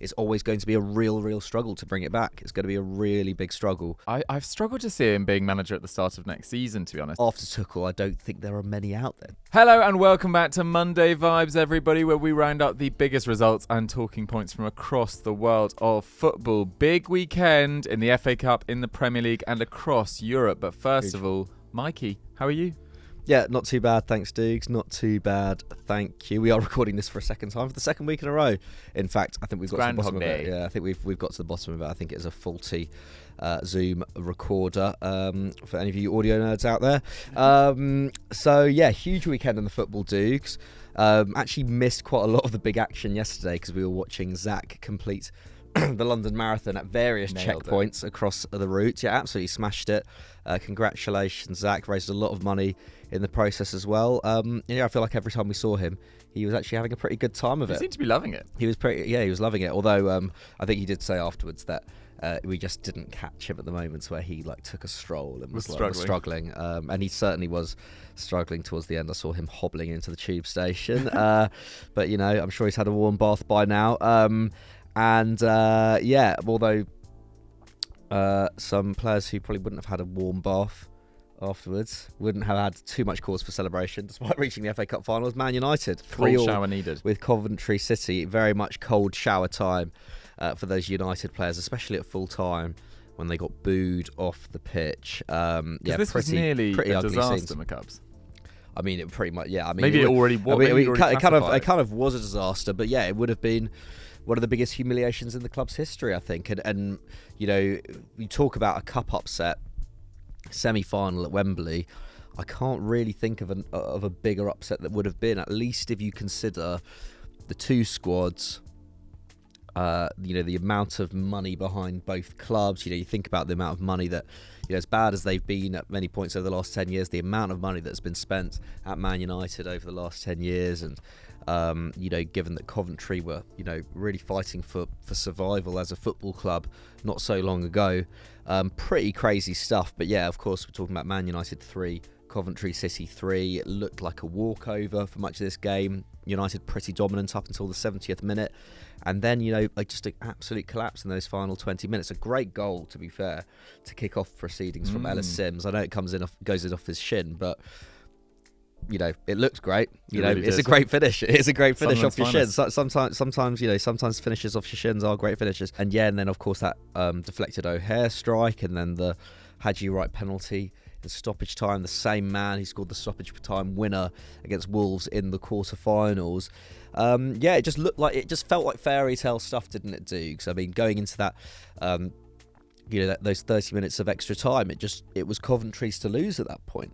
it's always going to be a real struggle to bring it back. It's going to be a really big struggle. I've struggled to see him being manager at the start of next season, to be honest. After Tuchel, I don't think there are many out there. Hello and welcome back to Monday Vibes, everybody, where we round up the biggest results and talking points from across the world of football. Big weekend in the FA Cup, in the Premier League and across Europe. But first of all, Mikey, how are you? Yeah, not too bad, thanks, Dukes. Not too bad, thank you. We are recording this for a second time, for the second week in a row. In fact, I think we've got to the bottom of it. Yeah, I think we've got to the bottom of it. I think it is a faulty Zoom recorder for any of you audio nerds out there. So yeah, huge weekend in the football, Dukes. Actually missed quite a lot of the big action yesterday because we were watching Zach complete the London Marathon at various checkpoints across the route. Yeah, absolutely smashed it. Congratulations, Zach. Raised a lot of money in the process as well. Yeah, I feel like every time we saw him, he was actually having a pretty good time of it. He seemed to be loving it. He was loving it. Although I think he did say afterwards that we just didn't catch him at the moments where he took a stroll and was struggling. And he certainly was struggling towards the end. I saw him hobbling into the tube station. But I'm sure he's had a warm bath by now. Although some players who probably wouldn't have had a warm bath afterwards wouldn't have had too much cause for celebration despite reaching the FA Cup finals. Man United, 3-3 shower needed with Coventry City. Very much cold shower time for those United players, especially at full time when they got booed off the pitch. This was nearly a disaster in the Cubs. I mean, it pretty much, yeah. I mean, maybe it already was. It kind of was a disaster, but yeah, it would have been one of the biggest humiliations in the club's history, I think. And you talk about a cup upset, semi-final at Wembley. I can't really think of a bigger upset that would have been, at least if you consider the two squads. The amount of money behind both clubs. You think about the amount of money that, as bad as they've been at many points over the last 10 years, the amount of money that's been spent at Man United over the last 10 years. And, given that Coventry were, really fighting for survival as a football club not so long ago. Pretty crazy stuff. But yeah, of course, we're talking about Man United 3, Coventry City 3. It looked like a walkover for much of this game. United pretty dominant up until the 70th minute. And then, just an absolute collapse in those final 20 minutes. A great goal, to be fair, to kick off proceedings from Ellis Sims. I know it goes in off his shin, but, it looked great. It's a great finish. It is a great finish off your shins. Sometimes finishes off your shins are great finishes. And then, of course, that deflected O'Hare strike and then the Hadji Wright penalty in stoppage time. The same man who scored the stoppage time winner against Wolves in the quarterfinals. It just felt like fairy tale stuff, didn't it, Dukes? I mean, going into that, those 30 minutes of extra time, it was Coventry's to lose at that point.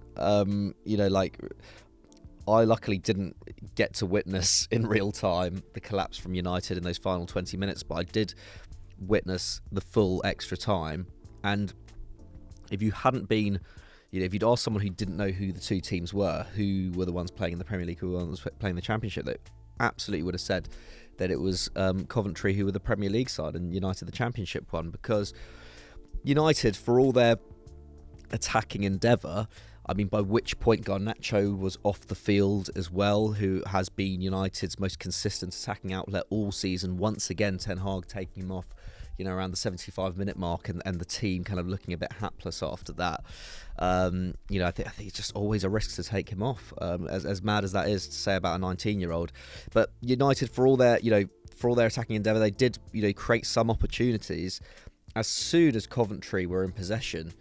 I luckily didn't get to witness in real time the collapse from United in those final 20 minutes, but I did witness the full extra time. And if you hadn't been, if you'd asked someone who didn't know who the two teams were, who were the ones playing in the Premier League, who were the ones playing the Championship, they absolutely would have said that it was Coventry who were the Premier League side and United the Championship one, because United, for all their attacking endeavour, I mean, by which point Garnacho was off the field as well, who has been United's most consistent attacking outlet all season. Once again, Ten Hag taking him off, around the 75-minute mark, and the team kind of looking a bit hapless after that. I think it's just always a risk to take him off, as mad as that is to say about a 19-year-old. But United, for all their attacking endeavour, they did, create some opportunities. As soon as Coventry were in possession,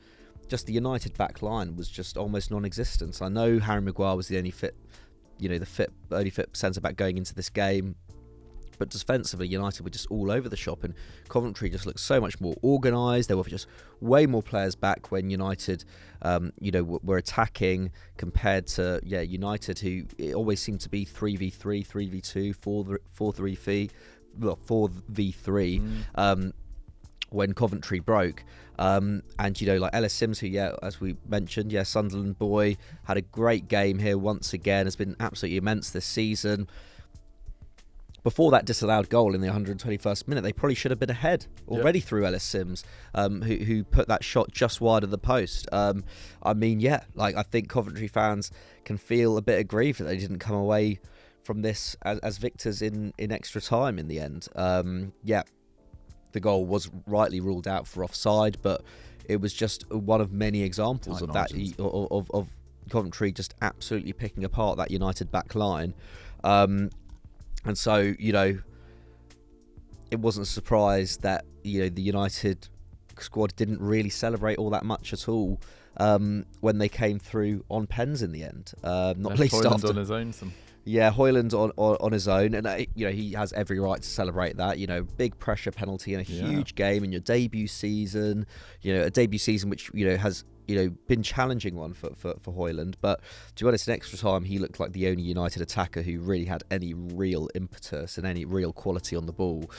just the United back line was just almost non-existent. I know Harry Maguire was the only fit centre-back going into this game, but defensively, United were just all over the shop, and Coventry just looked so much more organised. There were just way more players back when United, were attacking compared to United, who it always seemed to be 3v3, 3v2, 4v3. When Coventry broke. And Ellis Sims, who, as we mentioned, Sunderland boy, had a great game here once again, has been absolutely immense this season. Before that disallowed goal in the 121st minute, they probably should have been ahead already through Ellis Sims, who put that shot just wide of the post. I think Coventry fans can feel a bit aggrieved that they didn't come away from this as victors in extra time in the end. the goal was rightly ruled out for offside, but it was just one of many examples of that, of Coventry just absolutely picking apart that United back line. And so, it wasn't a surprise that, the United squad didn't really celebrate all that much at all when they came through on pens in the end. Not least Højlund after on his own. Yeah, Højlund on his own, and he has every right to celebrate that. Big pressure penalty in a huge game in your debut season. A debut season which has been challenging one for Højlund. But to be honest, in extra time, he looked like the only United attacker who really had any real impetus and any real quality on the ball.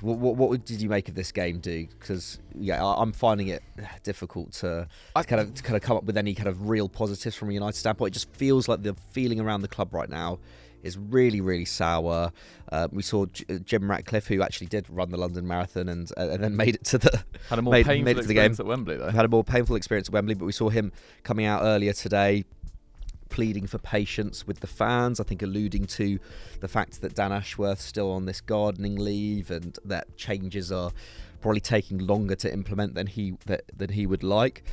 What did you make of this game, Duke? Because I'm finding it difficult to kind of come up with any kind of real positives from a United standpoint. It just feels like the feeling around the club right now is really, really sour. We saw Jim Ratcliffe, who actually did run the London Marathon and then made it to the had a more painful experience at Wembley, though. Had a more painful experience at Wembley, but we saw him coming out earlier today, pleading for patience with the fans, I think alluding to the fact that Dan Ashworth's still on this gardening leave and that changes are probably taking longer to implement than he would like.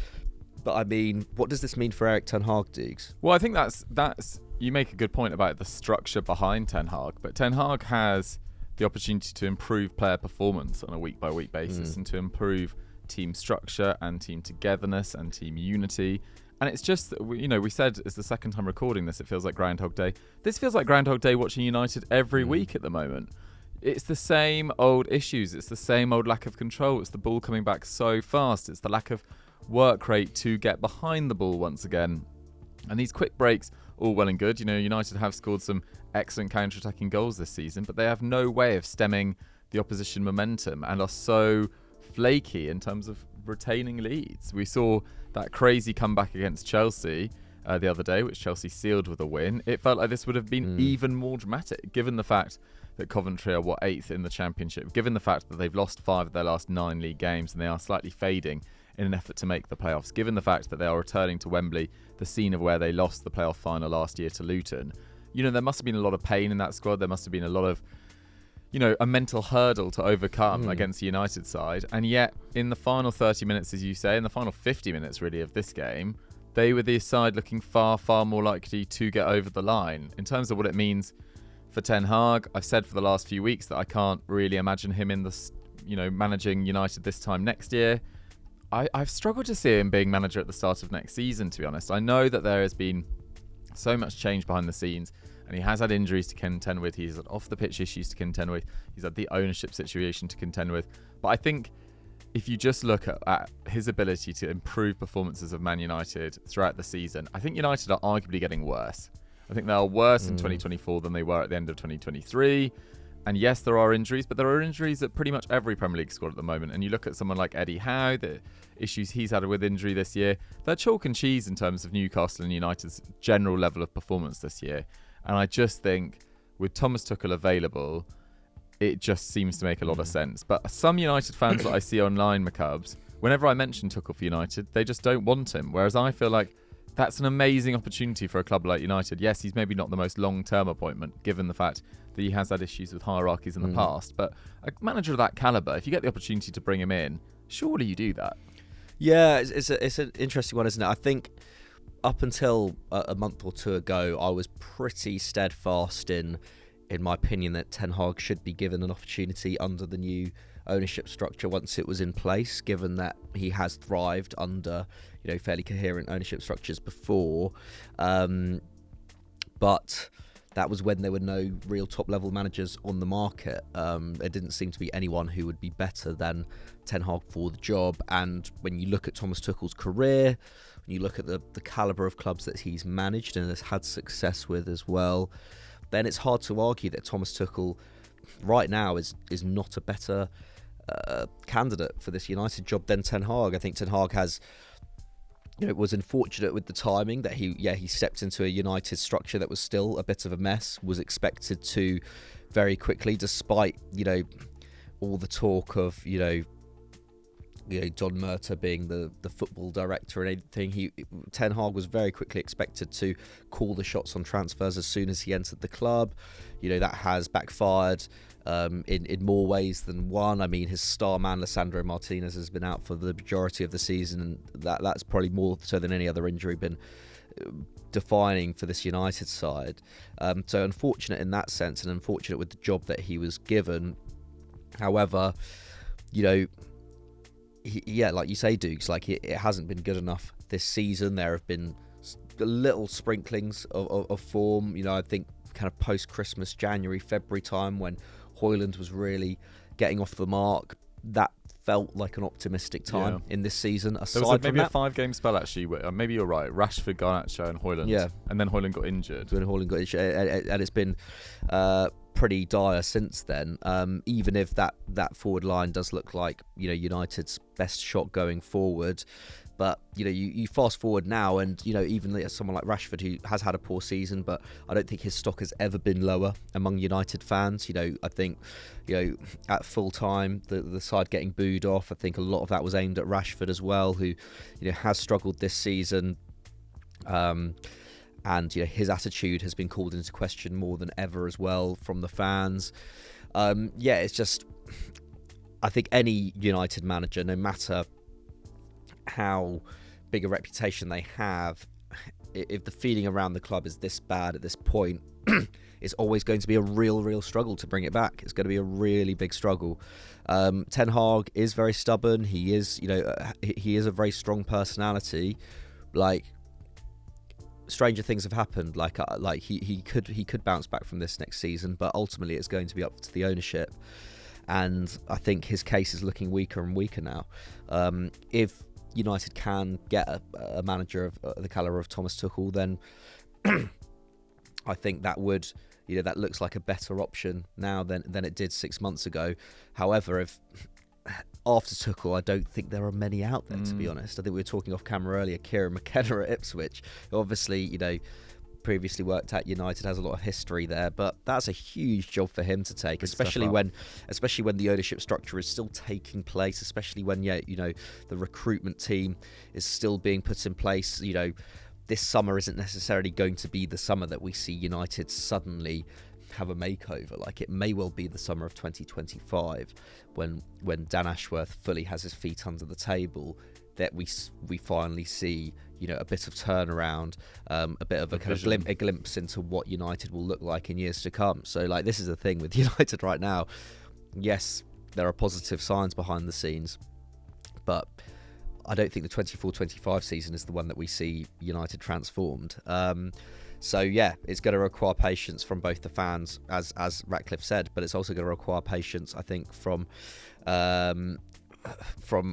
But I mean, what does this mean for Erik Ten Hag, Dukes? Well, I think that's you make a good point about the structure behind Ten Hag, but Ten Hag has the opportunity to improve player performance on a week-by-week basis and to improve team structure and team togetherness and team unity. And it's just, we said it's the second time recording this, it feels like Groundhog Day. This feels like Groundhog Day watching United every week at the moment. It's the same old issues. It's the same old lack of control. It's the ball coming back so fast. It's the lack of work rate to get behind the ball once again. And these quick breaks, all well and good. United have scored some excellent counter-attacking goals this season, but they have no way of stemming the opposition momentum and are so flaky in terms of retaining leads. We saw that crazy comeback against Chelsea the other day, which Chelsea sealed with a win. It felt like this would have been even more dramatic, given the fact that Coventry are 8th in the Championship, given the fact that they've lost 5 of their last 9 league games and they are slightly fading in an effort to make the playoffs, given the fact that they are returning to Wembley, the scene of where they lost the playoff final last year to Luton. There must have been a lot of pain in that squad. There must have been a lot of a mental hurdle to overcome against the United side. And yet, in the final 30 minutes, as you say, in the final 50 minutes, really, of this game, they were the side looking far, far more likely to get over the line. In terms of what it means for Ten Hag, I've said for the last few weeks that I can't really imagine him in the, managing United this time next year. I've struggled to see him being manager at the start of next season, to be honest. I know that there has been so much change behind the scenes, and he has had injuries to contend with. He's had off-the-pitch issues to contend with. He's had the ownership situation to contend with. But I think if you just look at his ability to improve performances of Man United throughout the season, I think United are arguably getting worse. I think they are worse in 2024 than they were at the end of 2023. And yes, there are injuries, but there are injuries at pretty much every Premier League squad at the moment. And you look at someone like Eddie Howe, the issues he's had with injury this year, they're chalk and cheese in terms of Newcastle and United's general level of performance this year. And I just think with Thomas Tuchel available, it just seems to make a lot of sense. But some United fans that I see online, McCubs, whenever I mention Tuchel for United, they just don't want him. Whereas I feel like that's an amazing opportunity for a club like United. Yes, he's maybe not the most long-term appointment, given the fact that he has had issues with hierarchies in the past. But a manager of that calibre, if you get the opportunity to bring him in, surely you do that. Yeah, it's an interesting one, isn't it? I think up until a month or two ago, I was pretty steadfast in my opinion that Ten Hag should be given an opportunity under the new ownership structure once it was in place, given that he has thrived under fairly coherent ownership structures before. But that was when there were no real top-level managers on the market. There didn't seem to be anyone who would be better than Ten Hag for the job. And when you look at Thomas Tuchel's career, when you look at the calibre of clubs that he's managed and has had success with as well, then it's hard to argue that Thomas Tuchel right now is not a better candidate for this United job than Ten Hag. I think Ten Hag has... was unfortunate with the timing that he stepped into a United structure that was still a bit of a mess, was expected to very quickly, despite, all the talk of, Don Murta being the football director and anything, Ten Hag was very quickly expected to call the shots on transfers as soon as he entered the club. That has backfired in more ways than one. I mean, his star man Lisandro Martinez has been out for the majority of the season, and that's probably more so than any other injury been defining for this United side. So unfortunate in that sense, and unfortunate with the job that he was given. However, like you say, Dukes, like it hasn't been good enough this season. There have been little sprinklings of form. I think kind of post-Christmas, January, February time when Højlund was really getting off the mark, that felt like an optimistic time in this season. There was maybe a 5-game spell actually. Maybe you're right. Rashford, Garnacho, and Højlund. And then Højlund got injured. And it's been pretty dire since then. Even if that forward line does look like United's best shot going forward. But you fast forward now, and even someone like Rashford, who has had a poor season, but I don't think his stock has ever been lower among United fans. I think at full time the side getting booed off, I think a lot of that was aimed at Rashford as well, who has struggled this season, and his attitude has been called into question more than ever as well from the fans. It's just, I think any United manager, no matter how big a reputation they have, if the feeling around the club is this bad at this point, it's always going to be a real struggle to bring it back. It's going to be a really big struggle. Ten Hag is very stubborn. He is, he is a very strong personality. Like, stranger things have happened. Like he could bounce back from this next season, but ultimately it's going to be up to the ownership. And I think his case is looking weaker and weaker now. If United can get a manager of the calibre of Thomas Tuchel, then I think that would, that looks like a better option now than it did 6 months ago. However, if after Tuchel, I don't think there are many out there, to be honest. I think we were talking off camera earlier, Kieran McKenna at Ipswich, who obviously, previously worked at United, has a lot of history there, but that's a huge job for him to take, especially when the ownership structure is still taking place, especially when the recruitment team is still being put in place. This summer isn't necessarily going to be the summer that we see United suddenly have a makeover. Like, it may well be the summer of 2025 when Dan Ashworth fully has his feet under the table, that we finally see a bit of turnaround, a bit of a glimpse into what United will look like in years to come. So, like, this is the thing with United right now. Yes, there are positive signs behind the scenes, but I don't think the 24-25 season is the one that we see United transformed. So yeah, it's going to require patience from both the fans, as Ratcliffe said, but it's also going to require patience, I think, from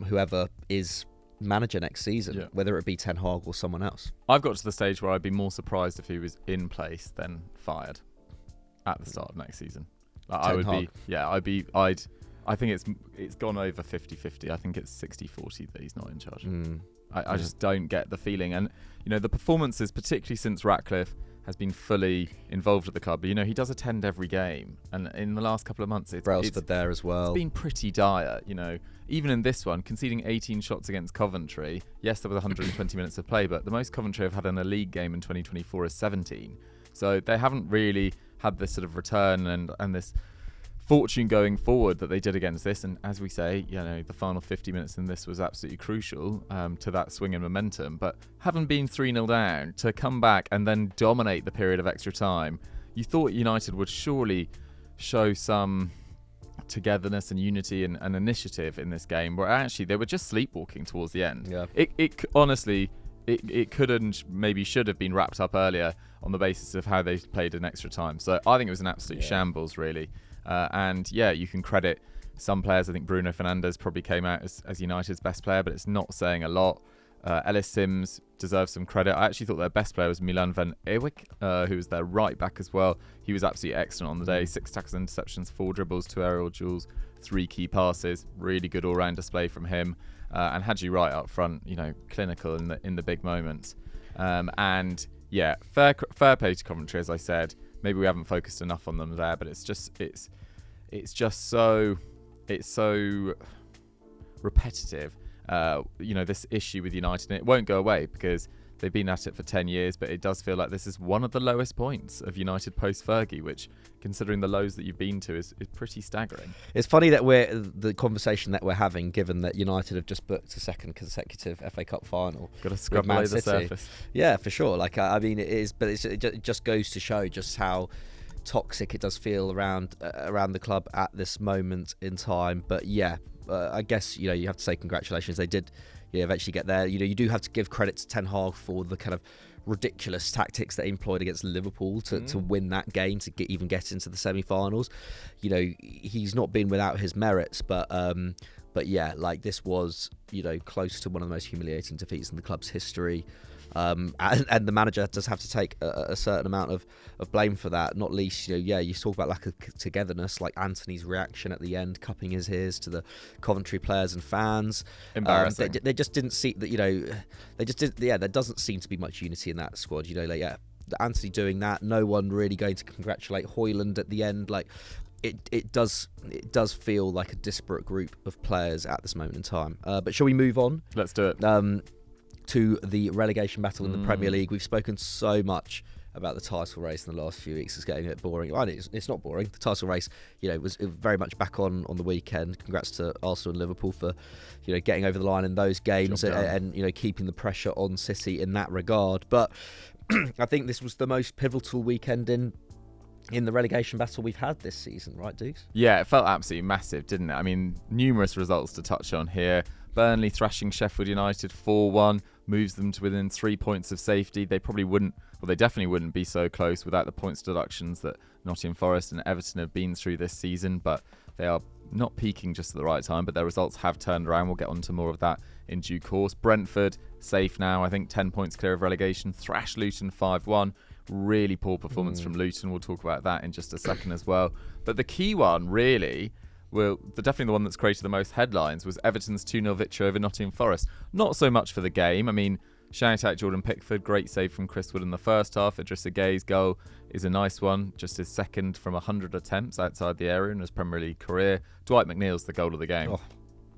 whoever is manager next season, whether it be Ten Hag or someone else. I've got to the stage where I'd be more surprised if he was in place than fired at the start of next season. Like, I think it's gone over 50-50. I think it's 60-40 that he's not in charge. I just don't get the feeling. And, the performances, particularly since Ratcliffe has been fully involved at the club, he does attend every game. And in the last couple of months, it's there as well. It's been pretty dire, Even in this one, conceding 18 shots against Coventry. Yes, there was 120 minutes of play, but the most Coventry have had in a league game in 2024 is 17. So they haven't really had this sort of return and this fortune going forward that they did against this. And as we say, the final 50 minutes in this was absolutely crucial to that swing in momentum. But having been 3-0 down, to come back and then dominate the period of extra time, you thought United would surely show some togetherness and unity and initiative in this game, where actually they were just sleepwalking towards the end. It honestly, it could and maybe should have been wrapped up earlier on the basis of how they played in extra time. So I think it was an absolute shambles, really. And you can credit some players. I think Bruno Fernandes probably came out as United's best player, but it's not saying a lot. Ellis Sims deserves some credit. I actually thought their best player was Milan van Ewijk, who was their right back as well. He was absolutely excellent on the day. 6 tackles and interceptions, 4 dribbles, 2 aerial duels, 3 key passes. Really good all-round display from him. And had you right up front, clinical in the big moments. Fair play to Coventry, as I said. Maybe we haven't focused enough on them there, but it's so repetitive. this issue with United. And it won't go away because they've been at it for 10 years, but it does feel like this is one of the lowest points of United post-Fergie, which, considering the lows that you've been to, is pretty staggering. It's funny that the conversation that we're having, given that United have just booked a second consecutive FA Cup final. Got to scrub below the surface. Yeah, for sure. Like, I mean, it is, but it just goes to show just how toxic it does feel around the club at this moment in time. But yeah, I guess you have to say congratulations. They did eventually get there. You do have to give credit to Ten Hag for the kind of ridiculous tactics that he employed against Liverpool to win that game, to even get into the semi-finals. He's not been without his merits, but yeah, like, this was close to one of the most humiliating defeats in the club's history. And the manager does have to take a certain amount of blame for that, not least, you talk about lack of togetherness, like Anthony's reaction at the end, cupping his ears to the Coventry players and fans. Embarrassing. They just didn't see that, there doesn't seem to be much unity in that squad, Anthony doing that, no one really going to congratulate Højlund at the end, like, it does feel like a disparate group of players at this moment in time. But shall we move on? Let's do it. To the relegation battle in the Premier League. We've spoken so much about the title race in the last few weeks. It's getting a bit boring. Well, it's not boring. The title race, was very much back on the weekend. Congrats to Arsenal and Liverpool for, getting over the line in those games and keeping the pressure on City in that regard. But I think this was the most pivotal weekend in the relegation battle we've had this season, right, Dukes? Yeah, it felt absolutely massive, didn't it? I mean, numerous results to touch on here. Burnley thrashing Sheffield United 4-1, moves them to within 3 points of safety. They definitely wouldn't be so close without the points deductions that Nottingham Forest and Everton have been through this season, but they are not peaking just at the right time, but their results have turned around. We'll get on to more of that in due course. Brentford, safe now, I think 10 points clear of relegation, thrashed Luton 5-1. Really poor performance from Luton. We'll talk about that in just a second as well. But the key one, really, definitely the one that's created the most headlines, was Everton's 2-0 victory over Nottingham Forest. Not so much for the game. I mean, shout out Jordan Pickford, great save from Chris Wood in the first half. Idrissa Gueye's goal is a nice one, just his second from 100 attempts outside the area in his Premier League career. Dwight McNeil's the goal of the game.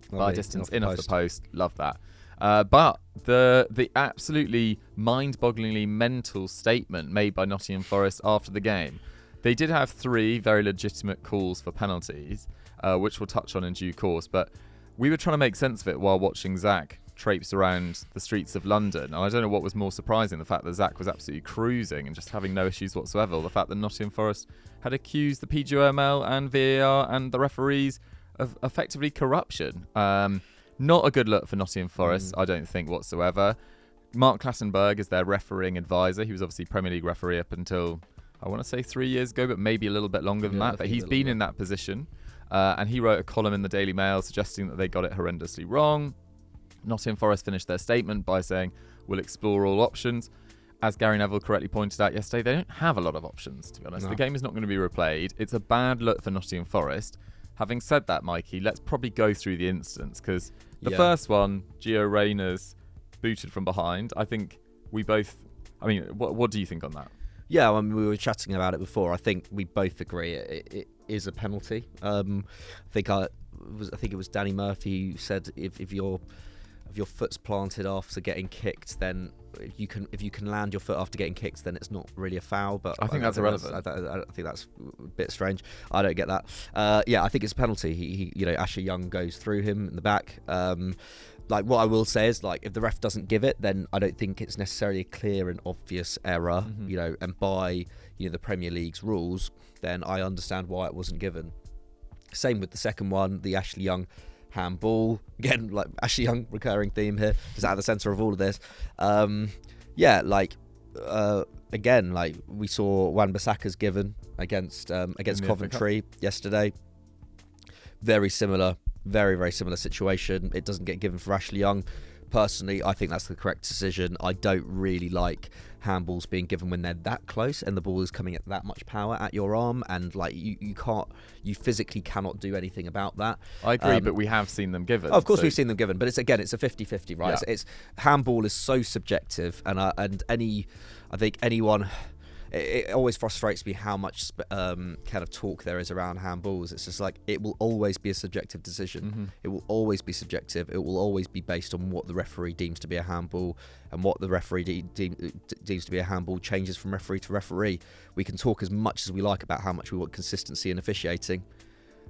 By distance, in off the post. Love that. But the absolutely mind-bogglingly mental statement made by Nottingham Forest after the game. They did have 3 very legitimate calls for penalties, which we'll touch on in due course. But we were trying to make sense of it while watching Zach traipse around the streets of London. And I don't know what was more surprising, the fact that Zach was absolutely cruising and just having no issues whatsoever, or the fact that Nottingham Forest had accused the PGMOL and VAR and the referees of effectively corruption. Not a good look for Nottingham Forest, I don't think, whatsoever. Mark Clattenburg is their refereeing advisor. He was obviously Premier League referee up until, I want to say 3 years ago, but maybe a little bit longer than that. But he's been in that position. And he wrote a column in the Daily Mail suggesting that they got it horrendously wrong. Nottingham Forest finished their statement by saying, we'll explore all options. As Gary Neville correctly pointed out yesterday, they don't have a lot of options, to be honest. No. The game is not going to be replayed. It's a bad look for Nottingham Forest. Having said that, Mikey, let's probably go through the instance, because the first one, Gio Reyna's booted from behind. I think we both... I mean, what do you think on that? Yeah, I mean, we were chatting about it before. I think we both agree it is a penalty. I think it was Danny Murphy who said if your foot's planted after getting kicked, then if you can land your foot after getting kicked, then it's not really a foul. But I think that's irrelevant. I think that's a bit strange. I don't get that. I think it's a penalty. He Asher Young goes through him in the back. Like, what I will say is, like, if the ref doesn't give it, then I don't think it's necessarily a clear and obvious error. And by the Premier League's rules, then I understand why it wasn't given. Same with the second one, the Ashley Young handball. Again, like, Ashley Young, recurring theme here, is at the centre of all of this. Again, like, we saw Wan-Bissaka's given against Coventry yesterday. Very similar. Very, very similar situation. It doesn't get given for Ashley Young. Personally, I think that's the correct decision. I don't really like handballs being given when they're that close and the ball is coming at that much power at your arm, and like you physically cannot do anything about that. I agree, but we have seen them given. Of course, we've seen them given, but it's a 50-50, right? Yeah. It's handball is so subjective, and I think anyone it always frustrates me how much kind of talk there is around handballs. It's just like, it will always be a subjective decision. It will always be subjective. It will always be based on what the referee deems to be a handball, and what the referee deems to be a handball changes from referee to referee. We can talk as much as we like about how much we want consistency in officiating.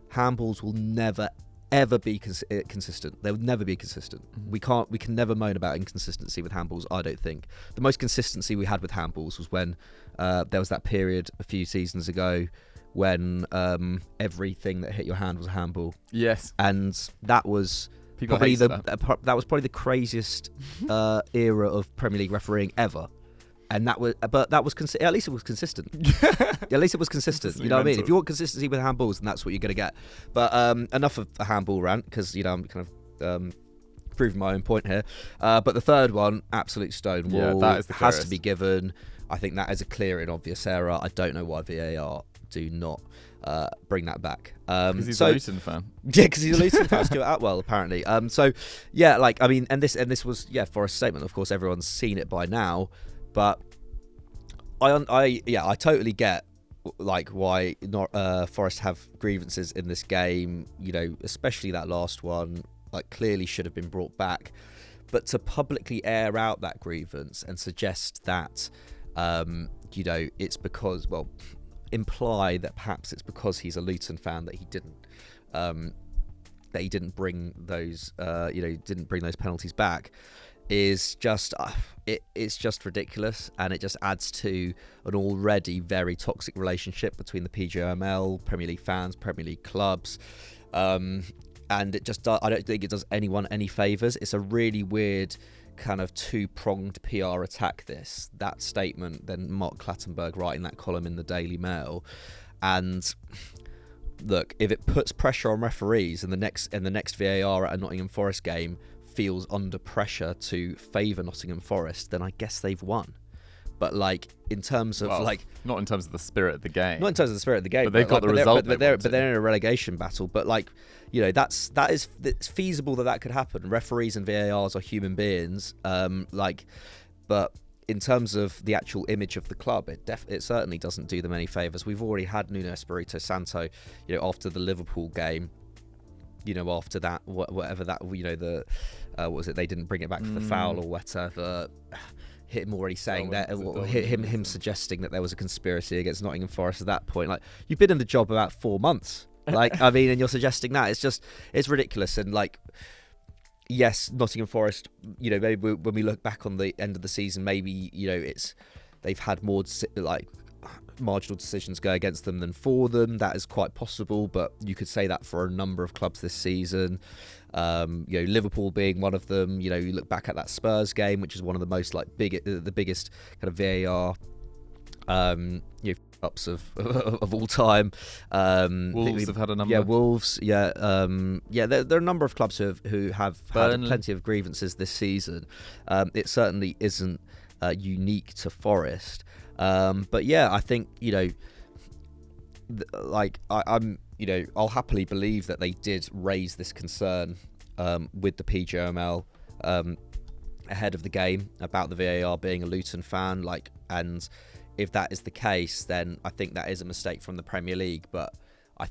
Handballs will never ever be consistent. They would never be consistent. We can never moan about inconsistency with handballs, I don't think. The most consistency we had with handballs was when there was that period a few seasons ago when everything that hit your hand was a handball. Yes. And that was People probably hated that was probably the craziest era of Premier League refereeing ever. And that was, but that was at least it was consistent. At least it was consistent. You know what I mean? If you want consistency with handballs, then that's what you're going to get. But enough of a handball rant, because I'm kind of proving my own point here. But the third one, absolute stonewall, that is the has clearest. to be given. I think that is a clear and obvious error. I don't know why VAR do not bring that back. Because he's a Luton fan. Yeah, because he's a Luton fan, Stuart Atwell, apparently. So yeah, like, I mean, and this was Forest's statement. Of course, everyone's seen it by now. But I totally get like why Forest have grievances in this game. You know, especially that last one, like, clearly should have been brought back. But to publicly air out that grievance and suggest that, it's because, well, imply that perhaps it's because he's a Luton fan that he didn't bring those, didn't bring those penalties back, is just it's just ridiculous, and it just adds to an already very toxic relationship between the PGML, Premier League fans, Premier League clubs, and it just I don't think it does anyone any favours. It's a really weird kind of two-pronged PR attack, that statement, then Mark Clattenburg writing that column in the Daily Mail. And look, if it puts pressure on referees in the next VAR at a Nottingham Forest game feels under pressure to favour Nottingham Forest, then I guess they've won. But like, in terms of not in terms of the spirit of the game. Not in terms of the spirit of the game. But they've got the result. But they're in a relegation battle. But like, it's feasible that could happen. Referees and VARs are human beings. But in terms of the actual image of the club, it certainly doesn't do them any favours. We've already had Nuno Espirito Santo, after the Liverpool game. After that, whatever that, what was it? They didn't bring it back for the foul or whatever. Him already saying him suggesting that there was a conspiracy against Nottingham Forest at that point. Like, you've been in the job about 4 months. Like, I mean, and you're suggesting that. It's ridiculous. And like, yes, Nottingham Forest, maybe when we look back on the end of the season, maybe, they've had more like marginal decisions go against them than for them. That is quite possible, but you could say that for a number of clubs this season. Liverpool being one of them. You look back at that Spurs game, which is one of the most the biggest kind of VAR ups of all time. Wolves have had a number. Yeah, Wolves. Yeah, there are a number of clubs who have had plenty of grievances this season. It certainly isn't unique to Forest. But yeah, I think I'll happily believe that they did raise this concern with the PGML ahead of the game about the VAR being a Luton fan. And if that is the case, then I think that is a mistake from the Premier League. But I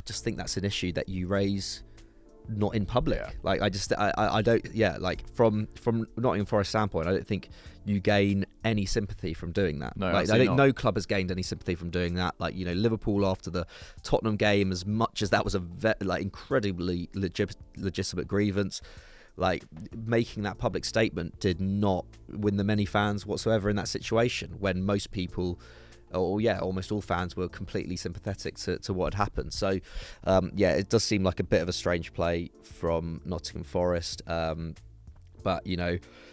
just think that's an issue that you raise not in public. I don't. Yeah, like from Nottingham Forest standpoint, I don't think you gain any sympathy from doing that. No, I think no club has gained any sympathy from doing that. Liverpool after the Tottenham game, as much as that was a incredibly legitimate grievance, making that public statement did not win them any fans whatsoever in that situation, when most people, almost all fans, were completely sympathetic to what had happened. So, it does seem like a bit of a strange play from Nottingham Forest. But,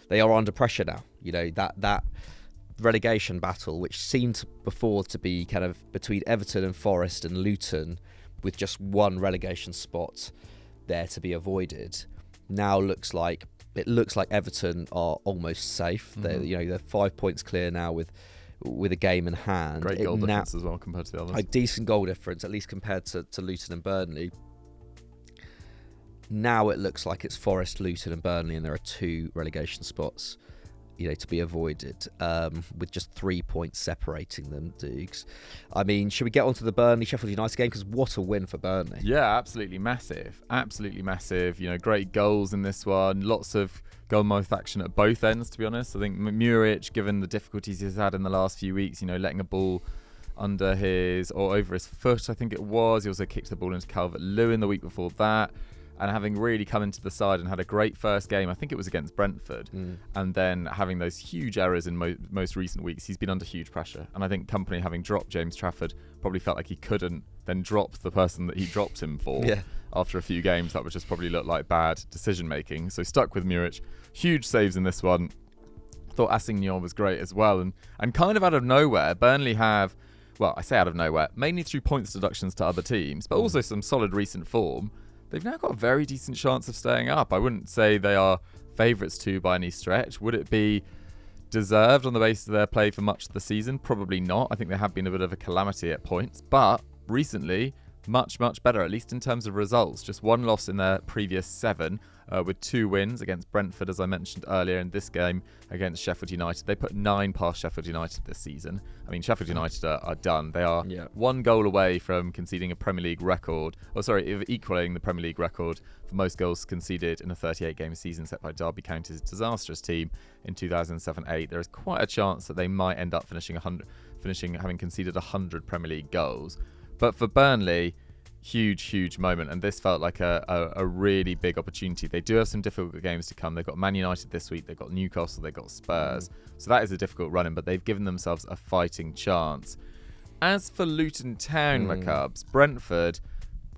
they are under pressure now. That relegation battle, which seemed before to be kind of between Everton and Forest and Luton, with just one relegation spot there to be avoided, now looks like Everton are almost safe. Mm-hmm. They're 5 points clear now with a game in hand. Great goal difference as well compared to the others. A decent goal difference, at least compared to Luton and Burnley. Now it looks like it's Forest, Luton and Burnley, and there are 2 relegation spots to be avoided, with just 3 points separating them, Dukes. I mean, should we get on to the Burnley Sheffield United game? Because what a win for Burnley. Yeah, absolutely massive. Absolutely massive. Great goals in this one. Lots of goal-mouth action at both ends, to be honest. I think Muric, given the difficulties he's had in the last few weeks, letting a ball under his or over his foot, I think it was. He also kicked the ball into Calvert-Lewin the week before that. And having really come into the side and had a great first game, I think it was against Brentford, and then having those huge errors in most recent weeks, he's been under huge pressure. And I think Company, having dropped James Trafford, probably felt like he couldn't then drop the person that he dropped him for. After a few games. That would just probably look like bad decision making. So stuck with Muric. Huge saves in this one. Thought Assignon was great as well. And kind of out of nowhere, Burnley have, well, I say out of nowhere, mainly through points deductions to other teams, but also some solid recent form. They've now got a very decent chance of staying up. I wouldn't say they are favourites to by any stretch. Would it be deserved on the basis of their play for much of the season? Probably not. I think they have been a bit of a calamity at points. But recently, much, much better, at least in terms of results. Just one loss in their previous 7, with 2 wins against Brentford, as I mentioned earlier, in this game against Sheffield United. They put 9 past Sheffield United this season. I mean, Sheffield United are done. They are 1 goal away from conceding a Premier League record, equaling the Premier League record for most goals conceded in a 38-game season set by Derby County's disastrous team in 2007-8. There is quite a chance that they might end up finishing having conceded 100 Premier League goals. But for Burnley, huge moment, and this felt like a really big opportunity. They do have some difficult games to come. They've got Man United this week, they've got Newcastle, they've got Spurs, so that is a difficult run-in, but they've given themselves a fighting chance. As for Luton Town, my Cubs, Brentford,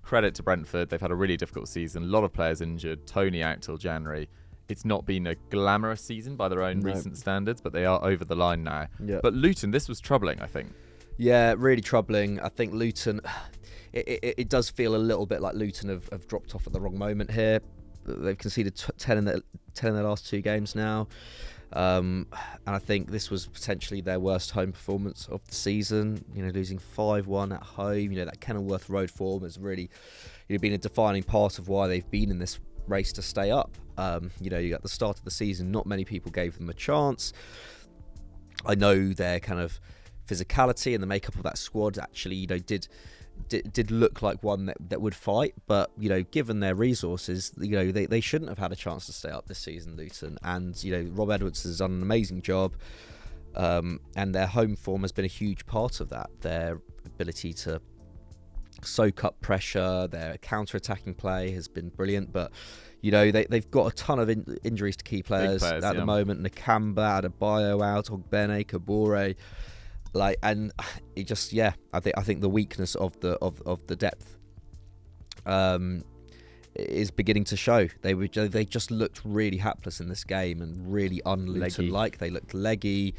credit to Brentford, they've had a really difficult season, a lot of players injured, Tony out till January. It's not been a glamorous season by their own recent standards, but they are over the line now. But Luton, this was troubling, I think. Yeah, really troubling. I think Luton, it does feel a little bit like Luton have dropped off at the wrong moment here. They've conceded 10 in their last 2 games now. And I think this was potentially their worst home performance of the season. Losing 5-1 at home. That Kenilworth Road form has really been a defining part of why they've been in this race to stay up. At the start of the season, not many people gave them a chance. I know their kind of physicality and the makeup of that squad actually did look like one that would fight, but given their resources, they shouldn't have had a chance to stay up this season, Luton. And Rob Edwards has done an amazing job, and their home form has been a huge part of that. Their ability to soak up pressure, their counter-attacking play has been brilliant, but they've got a ton of injuries to key players at the moment. Nakamba, Adebayo out, Ogbene, Kabore. And it just, I think the weakness of the depth is beginning to show. They just looked really hapless in this game and really un-Luton-like. They looked leggy.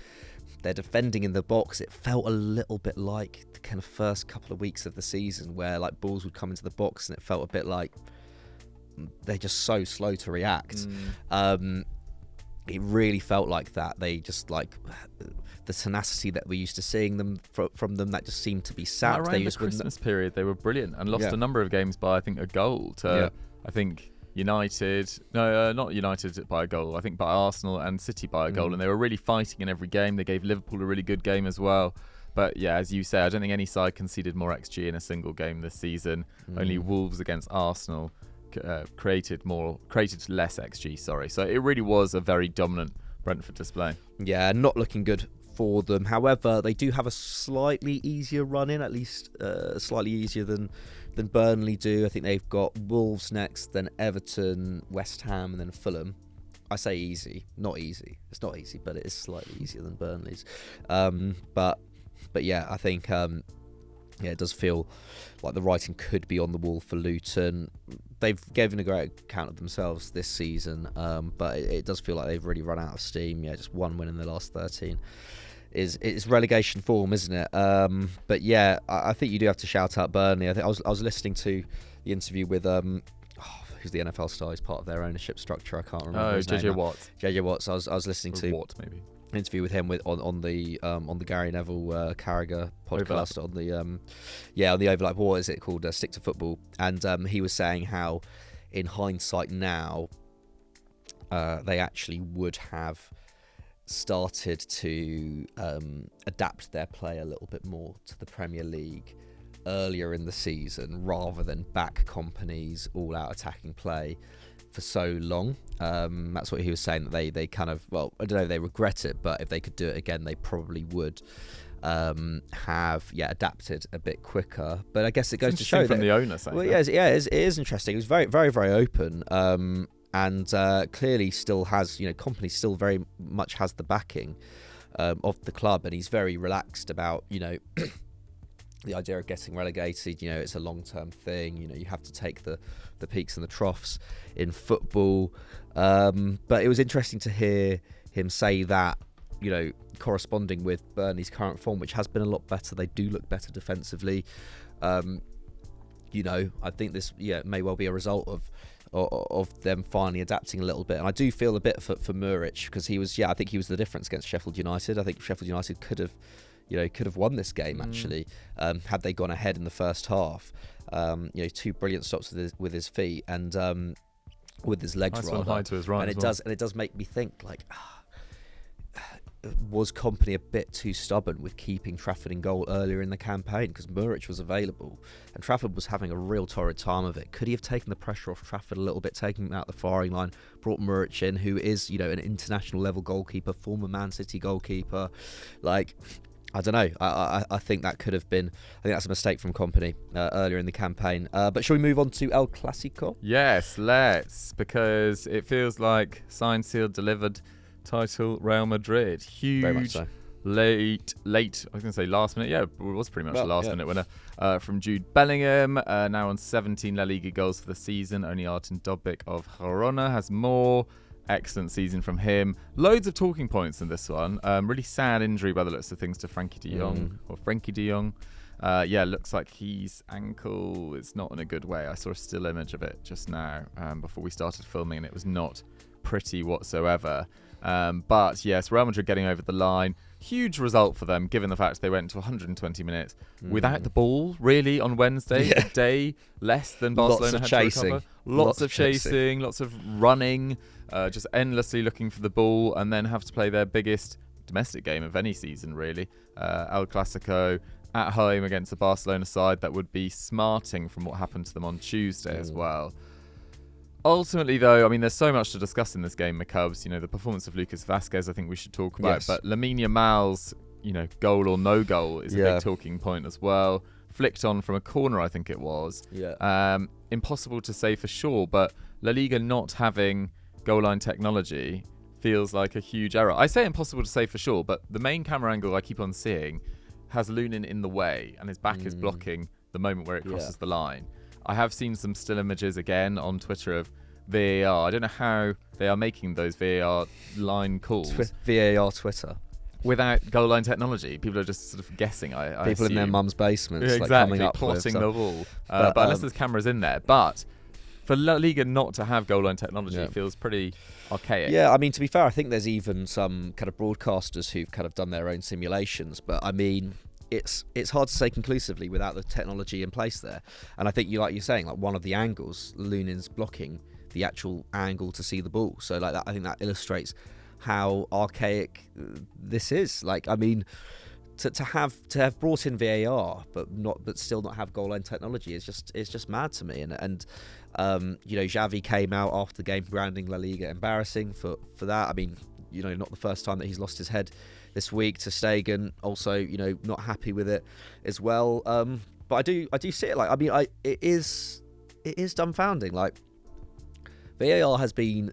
They're defending in the box. It felt a little bit like the kind of first couple of weeks of the season where balls would come into the box and it felt a bit like they're just so slow to react. It really felt like that. They just the tenacity that we're used to seeing them from them, that just seemed to be sapped. Around the Christmas period, they were brilliant and lost a number of games by, I think, a goal to, I think, United. No, not United by a goal. I think by Arsenal and City by a goal. And they were really fighting in every game. They gave Liverpool a really good game as well. But yeah, as you say, I don't think any side conceded more XG in a single game this season. Only Wolves against Arsenal created less XG, so it really was a very dominant Brentford display. Yeah, not looking good for them. However, they do have a slightly easier run in, at least slightly easier than Burnley do. I think they've got Wolves next, then Everton, West Ham, and then Fulham. I say easy, not easy. It's not easy, but it is slightly easier than Burnley's. But yeah, I think it does feel like the writing could be on the wall for Luton. They've given a great account of themselves this season, but it does feel like they've really run out of steam. Just 1 win in the last 13 is relegation form, isn't it? But yeah, I think you do have to shout out Burnley. I think I was listening to the interview with who's the NFL star? He's part of their ownership structure. I can't remember his name. JJ Watt. JJ Watt. I was listening to Watt, maybe. An interview with him on the Gary Neville Carragher podcast Overlap. on the Overlap. What is it called? Stick to Football. And he was saying how, in hindsight now, they actually would have started to adapt their play a little bit more to the Premier League earlier in the season, rather than back Kompany's all-out attacking play for so long. That's what he was saying, that they kind of, well, I don't know, they regret it, but if they could do it again, they probably would have adapted a bit quicker. But I guess it goes to show from that the owner saying it is interesting. It was very, very, very open, and clearly still has, Kompany still very much has the backing of the club, and he's very relaxed about, the idea of getting relegated. It's a long-term thing. You have to take the peaks and the troughs in football. But it was interesting to hear him say that, corresponding with Burnley's current form, which has been a lot better. They do look better defensively. I think this may well be a result of them finally adapting a little bit. And I do feel a bit for Muric, because he was, I think he was the difference against Sheffield United. I think Sheffield United could have won this game actually, had they gone ahead in the first half. 2 brilliant stops with his feet and with his legs, nice rather. High to his right, and it does make me think, like, was Kompany a bit too stubborn with keeping Trafford in goal earlier in the campaign? Because Muric was available and Trafford was having a real torrid time of it. Could he have taken the pressure off Trafford a little bit, taken him out the firing line, brought Muric in, who is, an international level goalkeeper, former Man City goalkeeper? Like, I don't know. I think that could have been. I think that's a mistake from Kompany earlier in the campaign. But shall we move on to El Clasico? Yes, let's, because it feels like signed, sealed, delivered title Real Madrid. Huge, very much so. late. I was going to say last minute. Yeah, it was pretty much a last minute winner from Jude Bellingham. Now on 17 La Liga goals for the season. Only Artem Dobbik of Girona has more. Excellent season from him. Loads of talking points in this one. Really sad injury by the looks of things to Frankie de Jong. Looks like his ankle is not in a good way. I saw a still image of it just now before we started filming, and it was not pretty whatsoever. But yes, Real Madrid getting over the line. Huge result for them, given the fact they went to 120 minutes without the ball, really, on Wednesday. A day less than Barcelona had to recover. Lots of chasing, lots of running, just endlessly looking for the ball, and then have to play their biggest domestic game of any season, really. El Clasico at home against the Barcelona side that would be smarting from what happened to them on Tuesday as well. Ultimately, though, I mean, there's so much to discuss in this game, McCubs. The performance of Lucas Vazquez, I think we should talk about. Yes. But Lamine Yamal's, goal or no goal is a big talking point as well. Flicked on from a corner, I think it was. Impossible to say for sure, but La Liga not having goal line technology feels like a huge error. I say impossible to say for sure, but the main camera angle I keep on seeing has Luton in the way, and his back is blocking the moment where it crosses the line. I have seen some still images again on Twitter of VAR. I don't know how they are making those VAR line calls. VAR Twitter. Without goal line technology. People are just sort of guessing, I People assume. in their mum's basements. Exactly, like coming up plotting with the ball. But unless there's cameras in there. But for La Liga not to have goal line technology feels pretty archaic. Yeah, I mean, to be fair, I think there's even some kind of broadcasters who've kind of done their own simulations. But I mean, it's hard to say conclusively without the technology in place there. And I think like you're saying, like one of the angles, Lunen's blocking the actual angle to see the ball. So like that, I think that illustrates how archaic this is. Like, I mean, to have brought in VAR but still not have goal line technology is just mad to me. And Xavi came out after the game branding La Liga embarrassing for that. I mean, not the first time that he's lost his head this week. To Stegen also, not happy with it as well. But I do see it. Like, I mean, it is dumbfounding. Like, VAR has been,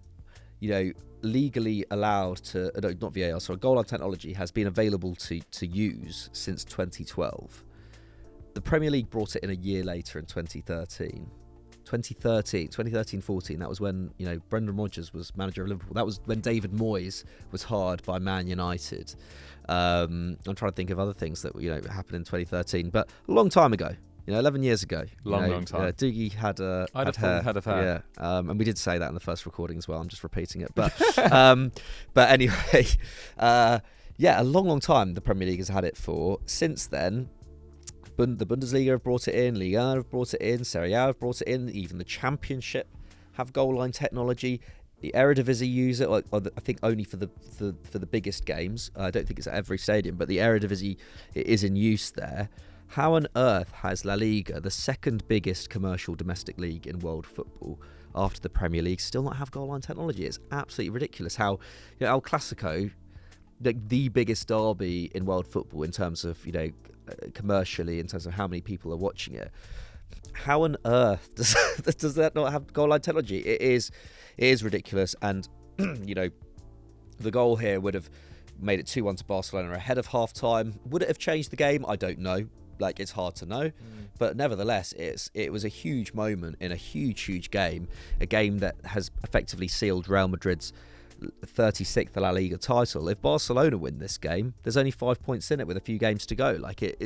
legally allowed to, not VAR, sorry, goal line technology has been available to use since 2012. The Premier League brought it in a year later in 2013. 2013-14, that was when, Brendan Rodgers was manager of Liverpool. That was when David Moyes was hired by Man United. I'm trying to think of other things that, happened in 2013, but a long time ago. 11 years ago. Long time. Dougie had head of hair. Yeah, and we did say that in the first recording as well. I'm just repeating it. But but anyway, a long time the Premier League has had it for. Since then, the Bundesliga have brought it in, Liga have brought it in, Serie A have brought it in, even the Championship have goal line technology. The Eredivisie use it, I think only for the biggest games. I don't think it's at every stadium, but the Eredivisie it is in use there. How on earth has La Liga, the second biggest commercial domestic league in world football after the Premier League, still not have goal line technology? It's absolutely ridiculous. How El Clasico, the biggest derby in world football in terms of commercially, in terms of how many people are watching it. How on earth does that not have goal line technology? It is ridiculous, and the goal here would have made it 2-1 to Barcelona ahead of half-time. Would it have changed the game? I don't know. It's hard to know, but nevertheless, it was a huge moment in a huge game, a game that has effectively sealed Real Madrid's 36th La Liga title. If Barcelona win this game, there's only 5 points in it with a few games to go. It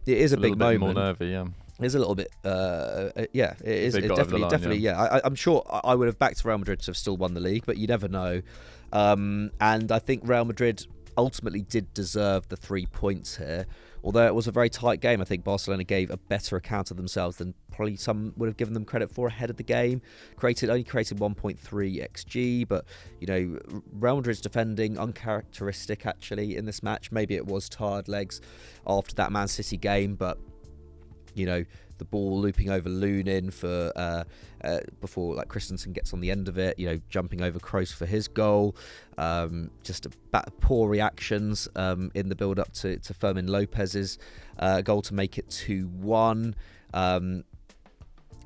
is a big moment. More nervy, yeah. It's a little bit, it is. It definitely, yeah. I'm sure I would have backed Real Madrid to have still won the league, but you never know. And I think Real Madrid ultimately did deserve the 3 points here. Although it was a very tight game, I think Barcelona gave a better account of themselves than probably some would have given them credit for ahead of the game. Only created 1.3 XG, but Real Madrid's defending uncharacteristic actually in this match. Maybe it was tired legs after that Man City game, but the ball looping over Luton for before Christensen gets on the end of it, jumping over Kroos for his goal. Just poor reactions in the build up to Fermin Lopez's goal to make it 2-1. And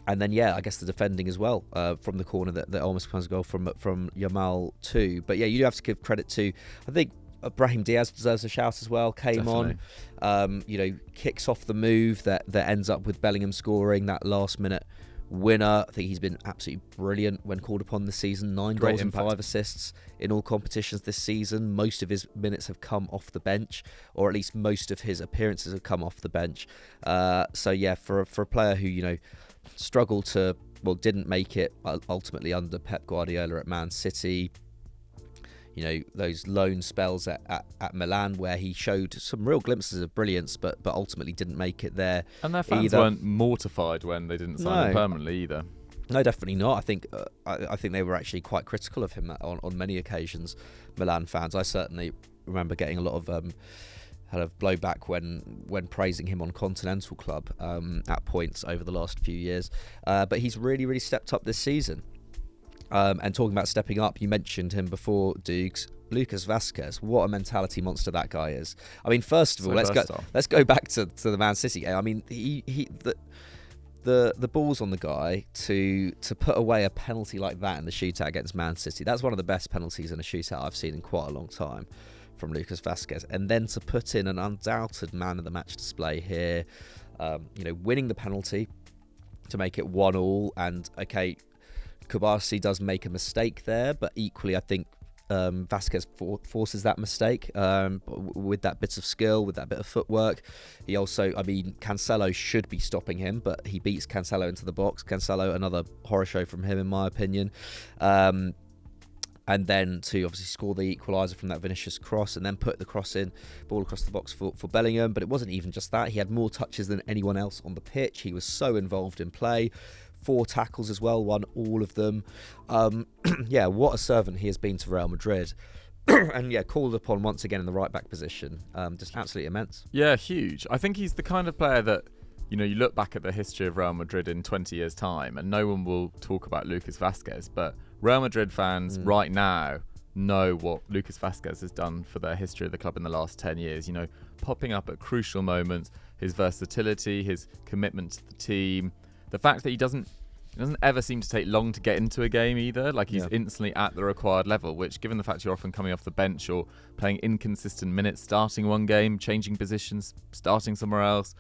then I guess the defending as well from the corner that almost becomes a goal from Yamal too. But you do have to give credit to, I think, Brahim Diaz deserves a shout as well. Came Definitely. on, kicks off the move that ends up with Bellingham scoring that last minute winner. I think he's been absolutely brilliant when called upon this season. 9 Great goals impact. and 5 assists in all competitions this season. Most of his minutes have come off the bench, or at least most of his appearances have come off the bench. For a player who struggled to, didn't make it ultimately under Pep Guardiola at Man City. Those loan spells at Milan where he showed some real glimpses of brilliance, but ultimately didn't make it there. And their fans weren't mortified when they didn't sign him permanently either. No, definitely not. I think they were actually quite critical of him on many occasions, Milan fans. I certainly remember getting a lot of kind of blowback when praising him on Continental Club at points over the last few years. But he's really stepped up this season. And talking about stepping up, you mentioned him before, Dukes. Lucas Vazquez, what a mentality monster that guy is. I mean, first of all, let's go back to the Man City game. I mean, the balls on the guy to put away a penalty like that in the shootout against Man City. That's one of the best penalties in a shootout I've seen in quite a long time from Lucas Vazquez. And then to put in an undoubted man of the match display here, winning the penalty to make it 1-1. And okay, Kubasi does make a mistake there, but equally I think Vazquez forces that mistake with that bit of skill, with that bit of footwork. He also, Cancelo should be stopping him, but he beats Cancelo into the box. Cancelo, another horror show from him in my opinion. And then to obviously score the equaliser from that Vinicius cross, and then put the cross in, ball across the box for Bellingham. But it wasn't even just that. He had more touches than anyone else on the pitch. He was so involved in play. 4 tackles as well, won all of them. What a servant he has been to Real Madrid. And called upon once again in the right back position. Just absolutely immense. Yeah, huge. I think he's the kind of player that, you look back at the history of Real Madrid in 20 years' time and no one will talk about Lucas Vazquez, but Real Madrid fans right now know what Lucas Vazquez has done for their history of the club in the last 10 years. Popping up at crucial moments, his versatility, his commitment to the team, the fact that he doesn't ever seem to take long to get into a game either. He's instantly at the required level, which, given the fact you're often coming off the bench or playing inconsistent minutes, starting one game, changing positions, starting somewhere else,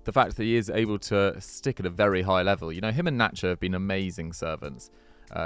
the fact that he is able to stick at a very high level. Him and Nacho have been amazing servants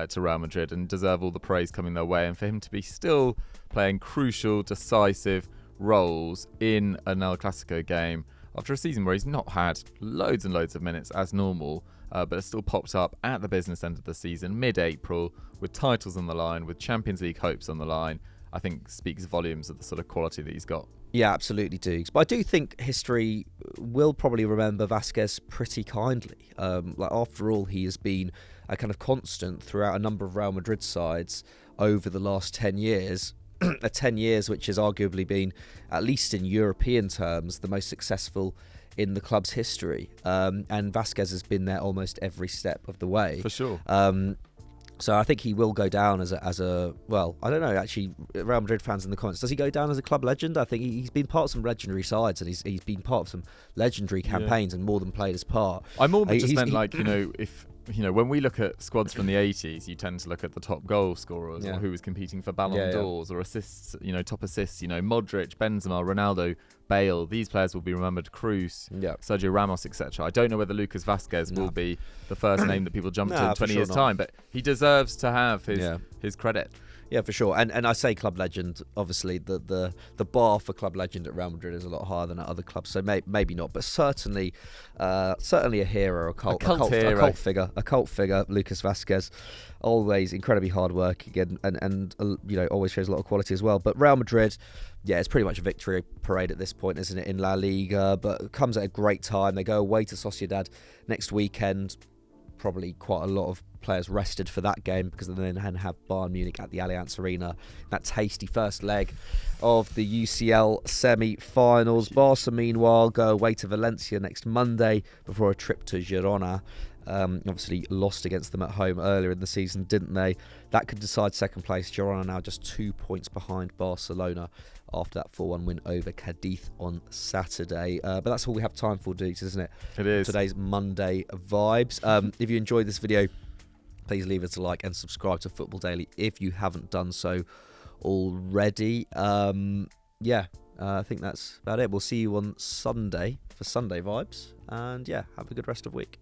to Real Madrid and deserve all the praise coming their way. And for him to be still playing crucial, decisive roles in an El Clasico game after a season where he's not had loads and loads of minutes as normal, but has still popped up at the business end of the season, mid-April, with titles on the line, with Champions League hopes on the line. I think speaks volumes of the sort of quality that he's got. Yeah, absolutely do. But I do think history will probably remember Vasquez pretty kindly. Like, after all, he has been a kind of constant throughout a number of Real Madrid sides over the last 10 years. 10 years which has arguably been, at least in European terms, the most successful in the club's history. And Vasquez has been there almost every step of the way. For sure. So I think he will go down as a well, I don't know, actually, Real Madrid fans in the comments, does he go down as a club legend? I think he's been part of some legendary sides, and he's been part of some legendary campaigns, and more than played his part. I more just meant, like, you know, if, you know, when we look at squads from the 80s, you tend to look at the top goal scorers, or who was competing for Ballon d'Ors or assists, you know, top assists, you know, Modric, Benzema, Ronaldo, Bale. These players will be remembered. Cruz, Sergio Ramos, etc. I don't know whether Lucas Vasquez will be the first name that people jump to in 20 years' time, but he deserves to have his credit. Yeah, for sure. And I say club legend, obviously the bar for club legend at Real Madrid is a lot higher than at other clubs, so maybe not, but certainly a hero, a cult figure, Lucas Vasquez. Always incredibly hardworking and you know, always shows a lot of quality as well. But Real Madrid, it's pretty much a victory parade at this point, isn't it, in La Liga? But it comes at a great time. They go away to Sociedad next weekend. Probably quite a lot of players rested for that game, because they then have Bayern Munich at the Allianz Arena. That tasty first leg of the UCL semi-finals. Barca, meanwhile, go away to Valencia next Monday before a trip to Girona. Obviously lost against them at home earlier in the season, didn't they? That could decide second place. Girona now just 2 points behind Barcelona after that 4-1 win over Cadiz on Saturday. But that's all we have time for, dudes, isn't it? It is. Today's Monday Vibes. If you enjoyed this video, please leave us a like and subscribe to Football Daily if you haven't done so already. I think that's about it. We'll see you on Sunday for Sunday Vibes. And have a good rest of the week.